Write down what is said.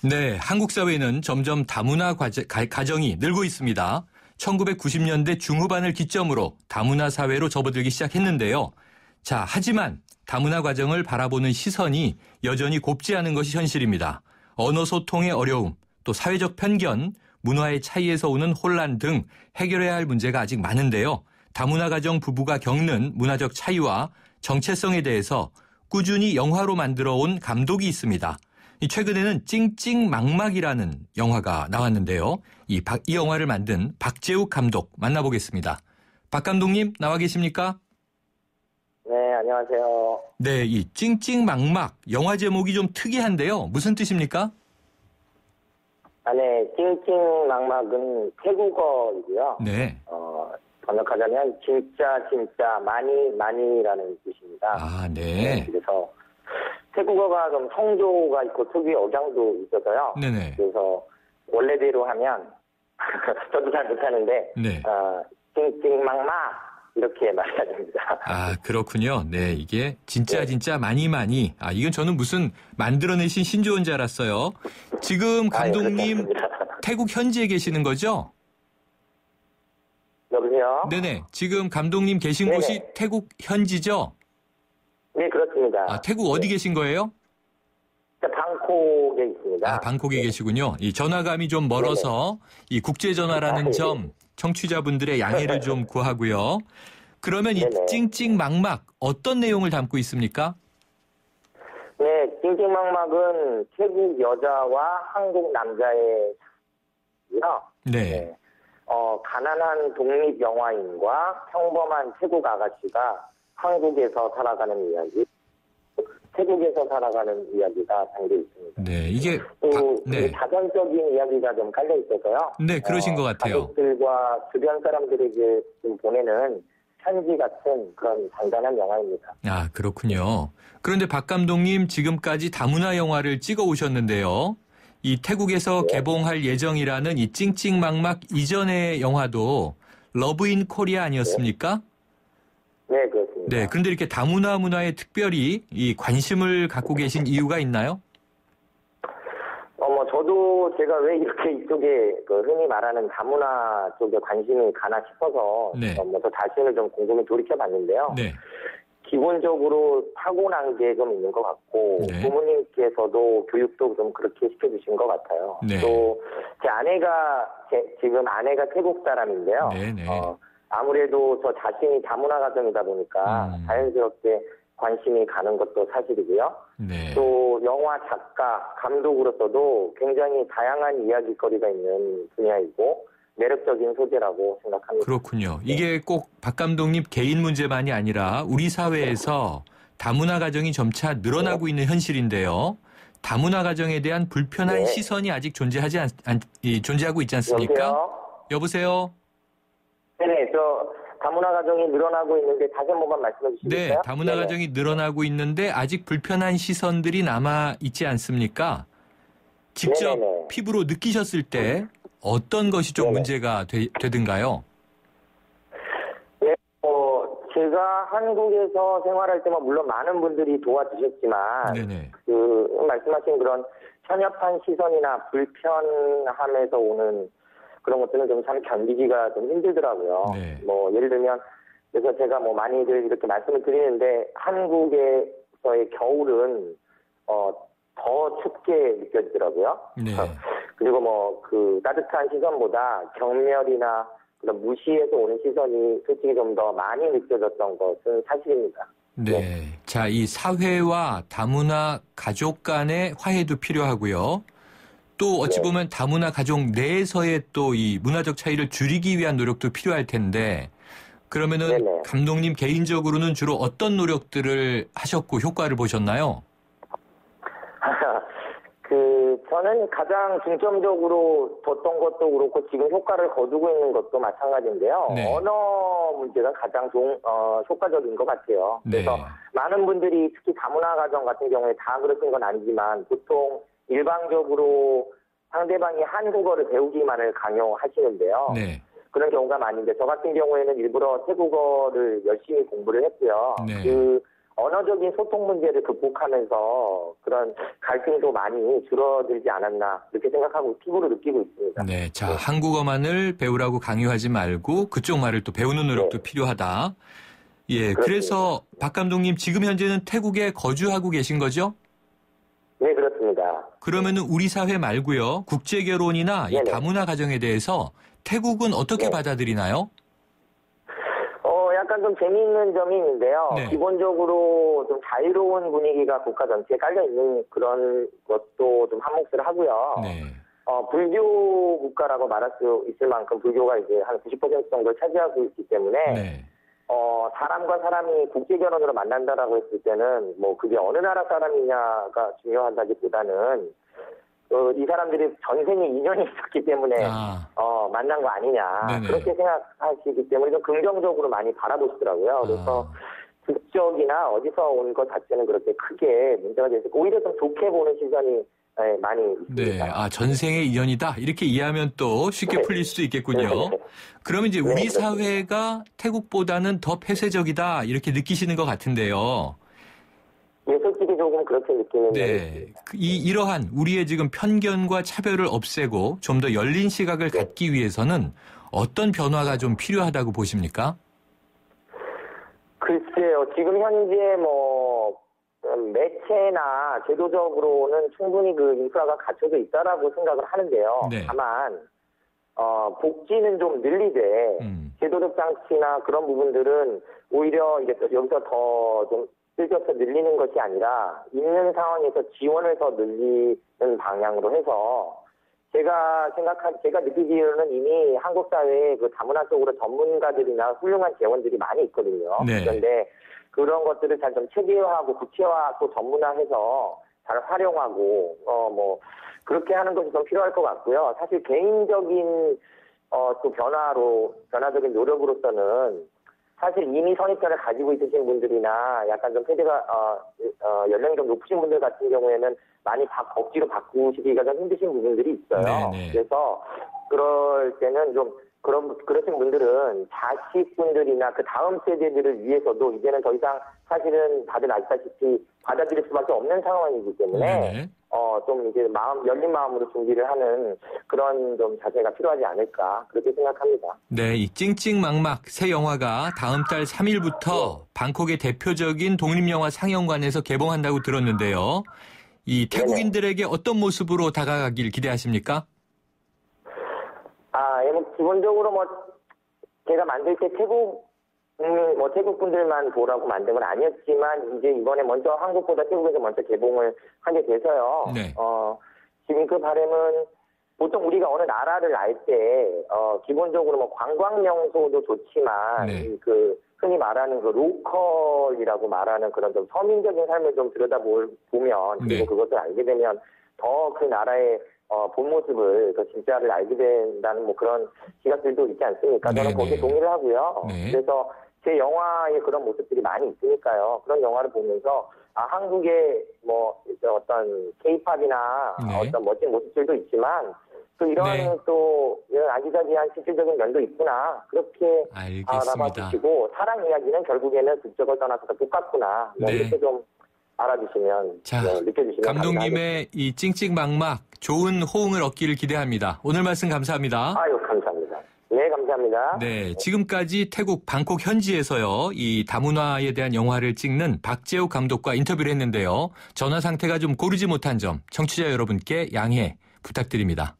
네, 한국 사회는 점점 다문화 가정이 늘고 있습니다. 1990년대 중후반을 기점으로 다문화 사회로 접어들기 시작했는데요. 자, 하지만 다문화 가정을 바라보는 시선이 여전히 곱지 않은 것이 현실입니다. 언어 소통의 어려움, 또 사회적 편견, 문화의 차이에서 오는 혼란 등 해결해야 할 문제가 아직 많은데요. 다문화 가정 부부가 겪는 문화적 차이와 정체성에 대해서 꾸준히 영화로 만들어 온 감독이 있습니다. 최근에는 찡찡망막이라는 영화가 나왔는데요. 이 영화를 만든 박재욱 감독 만나보겠습니다. 박 감독님 나와 계십니까? 네, 안녕하세요. 네, 이 찡찡망막 영화 제목이 좀 특이한데요. 무슨 뜻입니까? 네, 찡찡망막은 태국어이고요. 네. 번역하자면 진짜 많이라는 뜻입니다. 아, 네. 그래서 태국어가 좀 성조가 있고 특유의 억양도 있어서요. 네네. 그래서 원래대로 하면 저도 잘 못하는데 네. 찡찡망막 이렇게 말해야 됩니다. 아, 그렇군요. 네, 이게 진짜 많이. 아, 이건 저는 무슨 만들어내신 신조어인 줄 알았어요. 지금 감독님 태국 현지에 계시는 거죠? 여보세요? 네네. 지금 감독님 계신 네네. 곳이 태국 현지죠? 네, 그렇습니다. 아, 태국 어디 계신 거예요? 방콕에 있습니다. 아, 방콕에 계시군요. 이 전화감이 좀 멀어서 이 국제전화라는 점 청취자분들의 양해를 좀 구하고요. 그러면 이 네네. 찡찡망막 어떤 내용을 담고 있습니까? 네, 찡찡망막은 태국 여자와 한국 남자의 네. 가난한 독립 영화인과 평범한 태국 아가씨가 한국에서 살아가는 이야기, 태국에서 살아가는 이야기가 담겨 있습니다. 네, 이게 네. 자전적인 이야기가 좀 깔려 있어서요. 네, 그러신 것 같아요. 가족들과 주변 사람들에게 좀 보내는 편지 같은 그런 잔잔한 영화입니다. 아, 그렇군요. 그런데 박 감독님 지금까지 다문화 영화를 찍어 오셨는데요. 이 태국에서 개봉할 예정이라는 이 찡찡망막 이전의 영화도 러브 인 코리아 아니었습니까? 네, 그렇습니다. 네, 그런데 이렇게 다문화 문화에 특별히 이 관심을 갖고 계신 이유가 있나요? 저도 제가 왜 이렇게 이쪽에 흔히 말하는 다문화 쪽에 관심이 가나 싶어서 네. 저 자신을 좀 곰곰이 돌이켜봤는데요. 네. 기본적으로 타고난 게 좀 있는 것 같고 네. 부모님께서도 교육도 좀 그렇게 시켜주신 것 같아요. 네. 또 제 지금 아내가 태국 사람인데요. 네. 아무래도 저 자신이 다문화 가정이다 보니까 자연스럽게 관심이 가는 것도 사실이고요. 네. 또 영화 작가, 감독으로서도 굉장히 다양한 이야기거리가 있는 분야이고 매력적인 소재라고 생각합니다. 그렇군요. 이게 꼭 박 감독님 개인 문제만이 아니라 우리 사회에서 다문화 가정이 점차 늘어나고 있는 현실인데요. 다문화 가정에 대한 불편한 시선이 아직 존재하고 있지 않습니까? 여보세요? 네네, 다문화 가정이 늘어나고 있는데 다시 한 번만 말씀해 주시겠어요? 네, 다문화 가정이 늘어나고 있는데 아직 불편한 시선들이 남아 있지 않습니까? 직접 피부로 느끼셨을 때 어떤 것이 좀 문제가 되든가요? 네, 제가 한국에서 생활할 때만 물론 많은 분들이 도와주셨지만 네네. 말씀하신 그런 편협한 시선이나 불편함에서 오는 그런 것들은 좀 참 견디기가 좀 힘들더라고요. 네. 예를 들면, 그래서 제가 많이들 이렇게 말씀을 드리는데, 한국에서의 겨울은, 더 춥게 느껴지더라고요. 네. 그리고 따뜻한 시선보다 경멸이나 그런 무시에서 오는 시선이 솔직히 좀 더 많이 느껴졌던 것은 사실입니다. 네. 자, 이 사회와 다문화 가족 간의 화해도 필요하고요. 또 어찌 보면 다문화 가족 내에서의 또 이 문화적 차이를 줄이기 위한 노력도 필요할 텐데 그러면은 감독님 개인적으로는 주로 어떤 노력들을 하셨고 효과를 보셨나요? 저는 가장 중점적으로 뒀던 것도 그렇고 지금 효과를 거두고 있는 것도 마찬가지인데요. 네. 언어 문제가 가장 효과적인 것 같아요. 네. 그래서 많은 분들이 특히 다문화 가정 같은 경우에 다 그러신 건 아니지만 보통 일방적으로 상대방이 한국어를 배우기만을 강요하시는데요. 네. 그런 경우가 많은데 저 같은 경우에는 일부러 태국어를 열심히 공부를 했고요. 네. 그 언어적인 소통 문제를 극복하면서 그런 갈등도 많이 줄어들지 않았나 이렇게 생각하고 피부로 느끼고 있습니다. 네, 자, 한국어만을 배우라고 강요하지 말고 그쪽 말을 또 배우는 노력도 필요하다. 예, 그렇습니다. 그래서 박 감독님 지금 현재는 태국에 거주하고 계신 거죠? 네, 그렇습니다. 그러면은 우리 사회 말고요. 국제 결혼이나 이 네네. 다문화 가정에 대해서 태국은 어떻게 네. 받아들이나요? 약간 좀 재미있는 점이 있는데요. 네. 기본적으로 좀 자유로운 분위기가 국가 전체에 깔려있는 그런 것도 좀 한몫을 하고요. 네. 불교 국가라고 말할 수 있을 만큼 불교가 이제 한 90% 정도를 차지하고 있기 때문에 네. 사람과 사람이 국제 결혼으로 만난다라고 했을 때는 뭐 그게 어느 나라 사람이냐가 중요하다기보다는 이 사람들이 전생에 인연이 있었기 때문에 만난 거 아니냐 네네. 그렇게 생각하시기 때문에 좀 긍정적으로 많이 바라보시더라고요. 그래서 국적이나 어디서 온 것 자체는 그렇게 크게 문제가 되지 오히려 좀 좋게 보는 시선이 많이 있습니다. 네, 전생의 인연이다 이렇게 이해하면 또 쉽게 네. 풀릴 수 있겠군요. 네. 그러면 이제 네, 우리 그렇습니다. 사회가 태국보다는 더 폐쇄적이다 이렇게 느끼시는 것 같은데요. 예, 솔직히 조금 그렇게 느끼는 면이 네, 있습니다. 이러한 우리의 지금 편견과 차별을 없애고 좀 더 열린 시각을 갖기 위해서는 어떤 변화가 좀 필요하다고 보십니까? 글쎄요, 지금 현재 매체나 제도적으로는 충분히 그 인프라가 갖춰져 있다라고 생각을 하는데요. 네. 다만 복지는 좀 늘리되 제도적 장치나 그런 부분들은 오히려 이제 여기서 더 좀 즐겨서 늘리는 것이 아니라 있는 상황에서 지원을 더 늘리는 방향으로 해서 제가 느끼기로는 이미 한국 사회에 그 다문화 쪽으로 전문가들이나 훌륭한 재원들이 많이 있거든요. 네. 그런데 그런 것들을 잘 좀 체계화하고 구체화 또 전문화해서 잘 활용하고 그렇게 하는 것이 좀 필요할 것 같고요. 사실 개인적인 또 변화적인 노력으로서는 사실 이미 선입견을 가지고 있으신 분들이나 약간 좀 세대가 연령이 좀 높으신 분들 같은 경우에는 많이 억지로 바꾸시기가 좀 힘드신 부분들이 있어요. 네네. 그래서 그럴 때는 좀 그러신 분들은 자식분들이나 그 다음 세대들을 위해서도 이제는 더 이상 사실은 다들 아시다시피 받아들일 수밖에 없는 상황이기 때문에 네네. 좀 이제 열린 마음으로 준비를 하는 그런 좀 자세가 필요하지 않을까 그렇게 생각합니다. 네, 이 찡찡막막 새 영화가 다음 달 3일부터 방콕의 대표적인 독립영화 상영관에서 개봉한다고 들었는데요. 이 태국인들에게 어떤 모습으로 다가가길 기대하십니까? 기본적으로 제가 만들 때 태국 분들만 보라고 만든 건 아니었지만 이제 이번에 먼저 한국보다 태국에서 먼저 개봉을 하게 돼서요. 네. 지금 그 바람은 보통 우리가 어느 나라를 알 때 기본적으로 관광 명소도 좋지만 네. 그 흔히 말하는 그 로컬이라고 말하는 그런 좀 서민적인 삶을 좀 들여다보면 그리고 네. 그것을 알게 되면 더 그 나라의 본 모습을 더 진짜를 알게 된다는 그런 시각들도 있지 않습니까? 저는 네네. 거기에 동의를 하고요. 네. 그래서 제 영화에 그런 모습들이 많이 있으니까요. 그런 영화를 보면서 한국의 어떤 케이팝이나 네. 어떤 멋진 모습들도 있지만 또 이런 네. 또 이런 아기자기한 실질적인 면도 있구나. 그렇게 알겠습니다. 알아봐주시고 사랑 이야기는 결국에는 국적을 떠나서 다 똑같구나. 네. 이렇게 좀 알아주시면 자, 느껴주시면 감독님의 이 찡찡막막 좋은 호응을 얻기를 기대합니다. 오늘 말씀 감사합니다. 감사합니다. 네, 감사합니다. 네, 지금까지 태국 방콕 현지에서요, 이 다문화에 대한 영화를 찍는 박재욱 감독과 인터뷰를 했는데요. 전화 상태가 좀 고르지 못한 점 청취자 여러분께 양해 부탁드립니다.